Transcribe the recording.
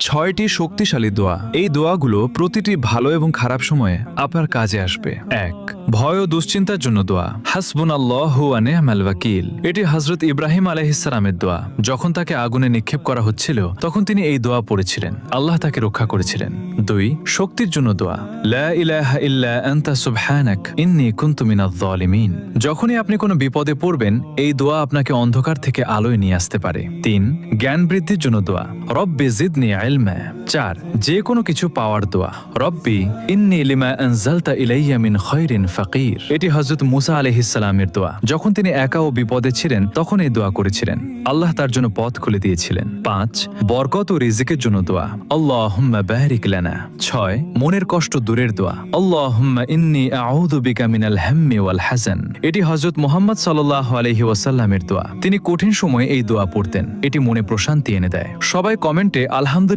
ছয়টি শক্তিশালী দোয়া। এই দোয়াগুলো প্রতিটি ভালো এবং খারাপ সময়ে আপনার কাজে আসবে। ১. ভয় ও দুশ্চিন্তার জন্য দোয়া। হাসবুনাল্লাহু ওয়া নি'মাল ওয়াকিল। এটি হযরত ইব্রাহিম আলাইহিস সালামের দোয়া। যখন তাকে আগুনে নিক্ষেপ করা হচ্ছিল তখন তিনি এই দোয়া পড়েছিলেন। আল্লাহ তাকে রক্ষা করেছিলেন। ২. শক্তির জন্য দোয়া। লা ইলাহা ইল্লা আনতা সুবহানাক ইন্নী কুনতু মিনাজ জালিমিন। যখনই আপনি কোনো বিপদে পড়বেন এই দোয়া আপনাকে অন্ধকার থেকে আলোয় নিয়ে আসতে পারে। ৩. জ্ঞান বৃদ্ধির জন্য দোয়া। রব্বি জিদনি ইলমা। ৪. যে কোনো কিছু পাওয়ার দোয়া। রব্বি ইন্নী লিমা আনজালতা ইলাইয়া মিন খায়রিন ফাকির। এটি হযরত মুসা আলাইহিস সালামের দোয়া। যখন তিনি একা ও বিপদে ছিলেন তখন এই দোয়া করেছিলেন। আল্লাহ তার জন্য পথ খুলে দিয়েছিলেন। ৫. বরকত ও রিজিকের জন্য দোয়া। আল্লাহুম্মা বারিক লানা। ৬. মনের কষ্ট দূরের দোয়া। আল্লাহুম্মা ইন্নী আউযু বিকা মিনাল হাম্মি ওয়াল হাযান। এটি হযরত মুহাম্মদ সাল্লাল্লাহু আলাইহি ওয়াসাল্লামের দোয়া। তিনি কঠিন সময়ে এই দোয়া পড়তেন। এটি মনে প্রশান্তি এনে দেয়। সবাই কমেন্টে আলহামদুলিল্লাহ